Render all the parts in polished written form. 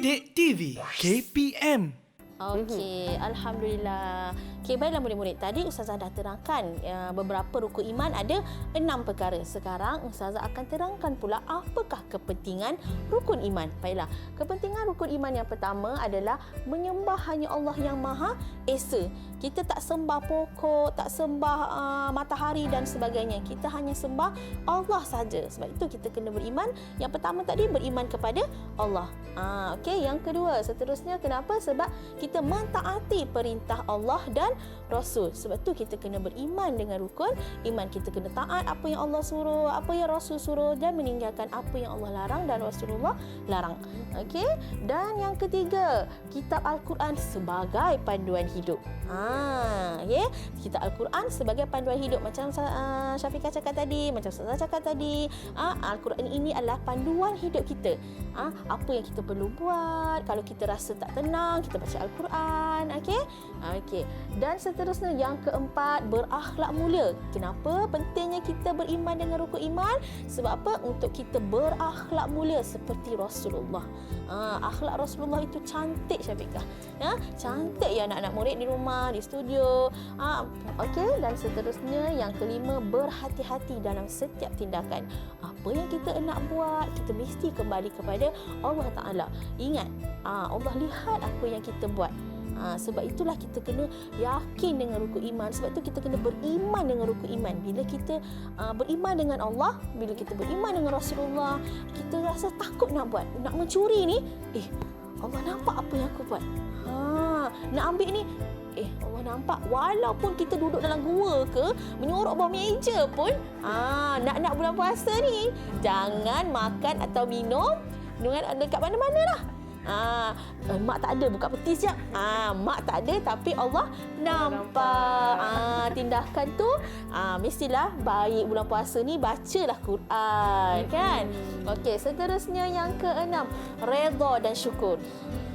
Didik TV KPM. Okey, Alhamdulillah. Okey, baiklah murid-murid. Tadi Ustazah dah terangkan beberapa rukun iman ada 6 perkara. Sekarang Ustazah akan terangkan pula apakah kepentingan rukun iman. Baiklah, kepentingan rukun iman yang pertama adalah menyembah hanya Allah yang Maha Esa. Kita tak sembah pokok, tak sembah matahari dan sebagainya. Kita hanya sembah Allah saja. Sebab itu kita kena beriman. Yang pertama tadi beriman kepada Allah. Okey, yang kedua seterusnya kenapa? Sebab kita mentaati perintah Allah dan Rasul. Sebab tu kita kena beriman dengan rukun iman. Kita kena taat apa yang Allah suruh, apa yang Rasul suruh dan meninggalkan apa yang Allah larang dan Rasulullah larang. Okey? Dan yang ketiga, kitab Al-Quran sebagai panduan hidup. Okay? Kitab Al-Quran sebagai panduan hidup. Macam Syafiqah cakap tadi, macam Ustazah cakap tadi, Al-Quran ini adalah panduan hidup kita. Apa yang kita perlu buat kalau kita rasa tak tenang, kita baca Al-Quran. Okey? Okey. Dan seterusnya yang keempat, berakhlak mulia. Kenapa pentingnya kita beriman dengan rukun iman? Sebab apa? Untuk kita berakhlak mulia seperti Rasulullah. Akhlak Rasulullah itu cantik, Syafiqah. Cantik ya anak-anak murid di rumah, di studio. Okey, dan seterusnya yang kelima, berhati-hati dalam setiap tindakan. Apa yang kita nak buat, kita mesti kembali kepada Allah Ta'ala. Ingat, Allah lihat apa yang kita buat. Sebab itulah kita kena yakin dengan rukun iman. Sebab tu kita kena beriman dengan rukun iman. Bila kita beriman dengan Allah, bila kita beriman dengan Rasulullah, kita rasa takut nak buat. Nak mencuri ni, Allah nampak apa yang aku buat. Nak ambil ni, Allah nampak. Walaupun kita duduk dalam gua ke, menyorok bawah meja pun, nak bulan puasa ni, jangan makan atau minum dekat mana-mana lah. Mak tak ada buka peti siap. Mak tak ada tapi Allah nampak. Tindakan tu mestilah baik bulan puasa ni, bacalah Quran, kan? Okey, seterusnya yang keenam, redha dan syukur.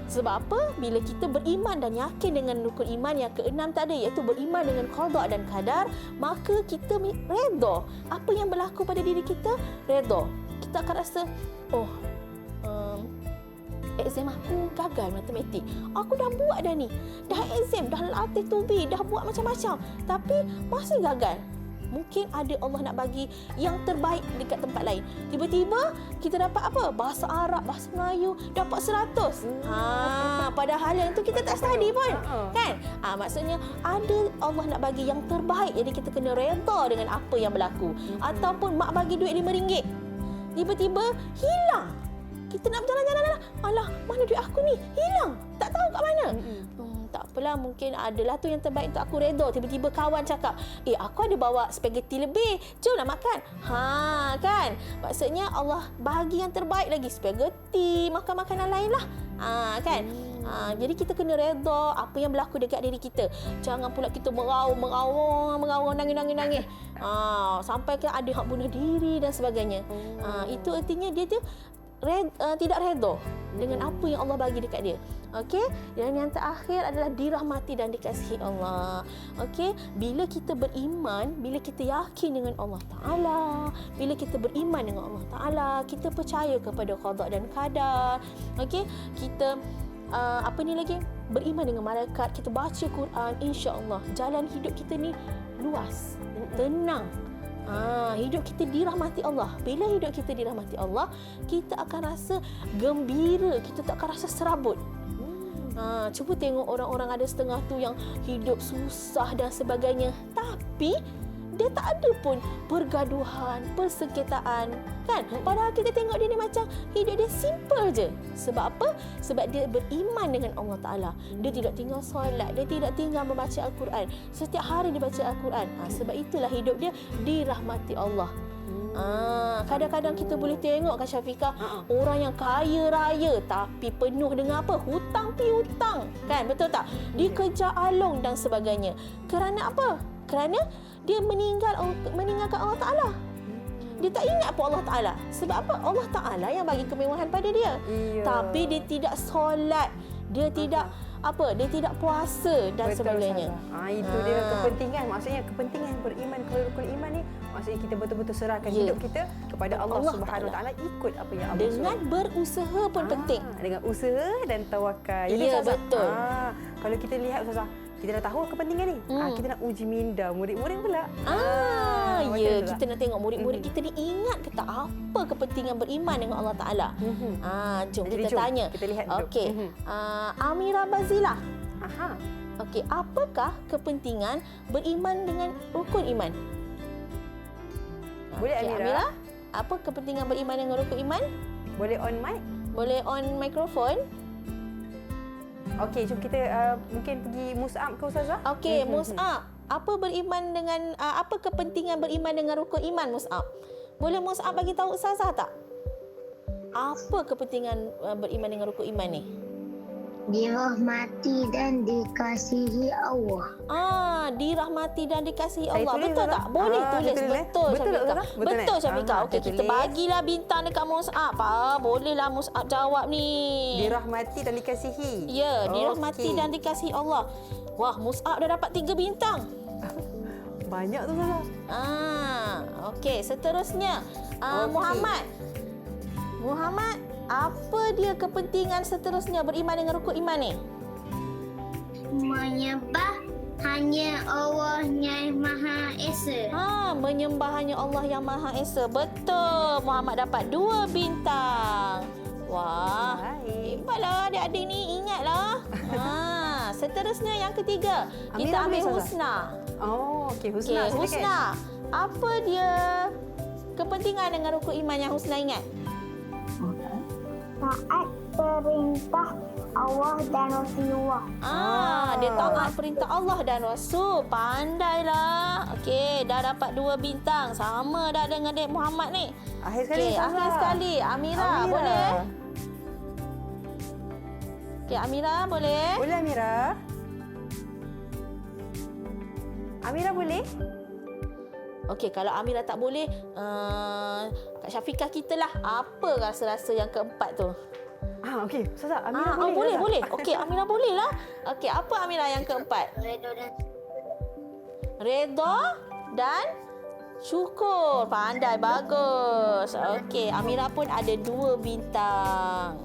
Sebab apa? Bila kita beriman dan yakin dengan rukun iman yang keenam tadi, iaitu beriman dengan qada dan qadar, maka kita redha. Apa yang berlaku pada diri kita, redha. Kita akan rasa, exam aku gagal matematik. Aku dah buat dah ni. Dah exam, dah latih tubi, dah buat macam-macam. Tapi masih gagal. Mungkin ada Allah nak bagi yang terbaik dekat tempat lain. Tiba-tiba kita dapat apa? Bahasa Arab, bahasa Melayu, dapat 100. Padahal yang tu kita tak study pun. Kan? Maksudnya ada Allah nak bagi yang terbaik. Jadi kita kena redha dengan apa yang berlaku. Ataupun mak bagi duit RM5. Tiba-tiba hilang. Kita nak berjalan-jalan, alah, mana duit aku ni? Hilang. Tak tahu kat mana. Tak apalah, mungkin adalah tu yang terbaik untuk aku, redha. Tiba-tiba kawan cakap, aku ada bawa spaghetti lebih. Jomlah makan. Kan? Maksudnya Allah bagi yang terbaik lagi. Spaghetti, makan makanan lain lah. Kan? Jadi kita kena redha apa yang berlaku dekat diri kita. Jangan pula kita meraung, nangis. Sampai ke ada hak bunuh diri dan sebagainya. Itu artinya dia tidak redha dengan apa yang Allah bagi dekat dia. Okey, dan yang terakhir adalah dirahmati dan dikasihi Allah. Okey, bila kita beriman, bila kita yakin dengan Allah Taala, bila kita beriman dengan Allah Taala, kita percaya kepada qada dan qadar. Okey, kita beriman dengan malaikat, kita baca Quran, insya-Allah jalan hidup kita ni luas, tenang. Hidup kita dirahmati Allah. Bila hidup kita dirahmati Allah, kita akan rasa gembira, kita tak akan rasa serabut. Cuba tengok orang-orang ada setengah tu yang hidup susah dan sebagainya, tapi dia tak ada pun pergaduhan, persengketaan, kan? Padahal kita tengok dia ni macam hidup dia simple je. Sebab apa? Sebab dia beriman dengan Allah Ta'ala. Dia tidak tinggal solat, dia tidak tinggal membaca Al-Quran. Setiap hari dia baca Al-Quran. Sebab itulah hidup dia dirahmati Allah. Kadang-kadang kita boleh tengok kan Syafiqah, orang yang kaya raya tapi penuh dengan apa? Hutang piutang, kan? Betul tak? Dikejar along dan sebagainya. Kerana apa? Kerana dia meninggalkan Allah Ta'ala. Dia tak ingat pun Allah Ta'ala. Sebab apa? Allah Ta'ala yang bagi kemewahan pada dia. Tapi dia tidak solat. Dia tidak apa? Dia tidak puasa dan sebagainya. Itu dia kepentingan. Maksudnya kepentingan beriman kepada rukun iman ni, maksudnya kita betul-betul serahkan hidup kita kepada Allah Subhanahu Wa Taala, ikut apa yang Allah Dengan berusaha pun penting. Dengan usaha dan tawakal. Ya, Ustazah, betul. Kalau kita lihat Ustazah, kita dah tahu kepentingan ni. Kita nak uji minda murid-murid pula. Ya, kita nak tengok murid-murid kita ni ingat ke tak apa kepentingan beriman dengan Allah Taala. Jom Jadi kita tanya. Kita lihat dulu. Okey. Amira Bazilah. Aha. Okey, apakah kepentingan beriman dengan rukun iman? Boleh, Okey, Amira? Apa kepentingan beriman dengan rukun iman? Boleh on mic? Boleh on mikrofon? Okey, jom kita mungkin pergi Mus'ab ke Ustazah? Okey, Mus'ab. Apa beriman dengan apa kepentingan beriman dengan rukun iman, Mus'ab? Boleh Mus'ab bagi tahu Ustazah tak? Apa kepentingan beriman dengan rukun iman ni? Dirahmati dan dikasihi Allah. Dirahmati dan dikasihi Saya Allah. tulis, Betul Ustazah? tak? Boleh tulis. Betul, Betul, Betul, Syafika. Ustazah? Betul, Syafika. Okey, kita kita tulis. bagilah bintang dekat Mus'ab. Bolehlah Mus'ab jawab ni. Dirahmati dan dikasihi. Ya, dirahmati Okey. dan dikasihi Allah. Wah, Mus'ab dah dapat 3 bintang. Banyak tu Ustazah. Okey, seterusnya Okey. Muhammad, apa dia kepentingan seterusnya beriman dengan rukun iman ni? Menyembah hanya Allah yang Maha Esa. Menyembah hanya Allah yang Maha Esa. Betul. Muhammad dapat 2 bintang. Wah, Baik. hebatlah adik-adik ni, ingatlah. Seterusnya yang ketiga, kita Amira ambil boleh, Ustazah? Husna. Okey, Husna. Okey, silakan. Husna. Apa dia kepentingan dengan rukun iman yang Husna ingat? Taat perintah Allah dan Rasulullah. Dia taat perintah Allah dan Rasul. Pandailah. Okey, dah dapat 2 bintang. Sama dah dengan Dek Muhammad ni. Akhir sekali, Okey, Ustazah. akhir sekali. Amira, boleh? Okey, Amira boleh? Boleh, Amira? Amira boleh? Okey, kalau Amira tak boleh, Kak Syafiqah kita lah. Apa rasa-rasa yang keempat tu? Okey. Ustazah, Amira boleh? Boleh, Ustazah? boleh. Okey, Amira boleh lah. Okey, apa Amira yang keempat? Redha dan syukur. Pandai, bagus. Okey, Amira pun ada 2 bintang.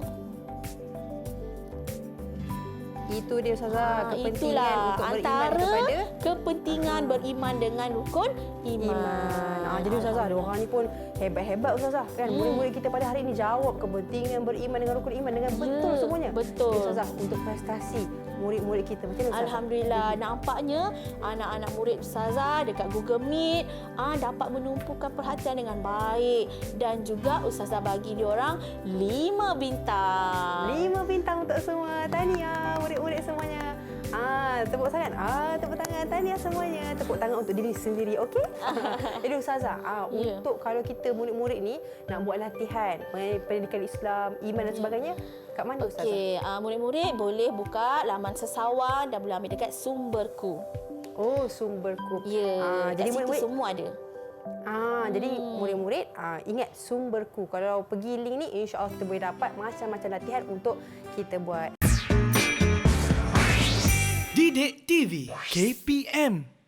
Itu dia Ustazah, kepentingan Itulah untuk beriman antara kepada kepentingan beriman dengan rukun iman. Jadi Ustazah, orang ni pun hebat-hebat Ustazah kan. Murid-murid kita pada hari ini jawab kepentingan beriman dengan rukun iman dengan betul semuanya. Betul. Jadi, Ustazah, untuk prestasi murid-murid kita macam mana Ustazah? Alhamdulillah, nampaknya anak-anak murid Ustazah dekat Google Meet dapat menumpukan perhatian dengan baik dan juga Ustazah bagi diorang 5 bintang. 5 bintang untuk semua. Tahniah murid-murid semuanya. Tepuk tangan. Tepuk tangan. Tahniah semuanya. Tepuk tangan untuk diri sendiri, okey? Jadi Ustazah, Ya. untuk kalau kita murid-murid ni nak buat latihan mengenai pendidikan Islam, iman dan sebagainya, kat mana Ustazah? Okey, murid-murid boleh buka laman Sesawan dan boleh ambil dekat Sumberku. Oh, Sumberku. Ya, Jadi kat situ murid-murid semua ada. Jadi murid-murid ingat Sumberku. Kalau pergi link ni, insya-Allah kita boleh dapat macam-macam latihan untuk kita buat. Didik TV KPM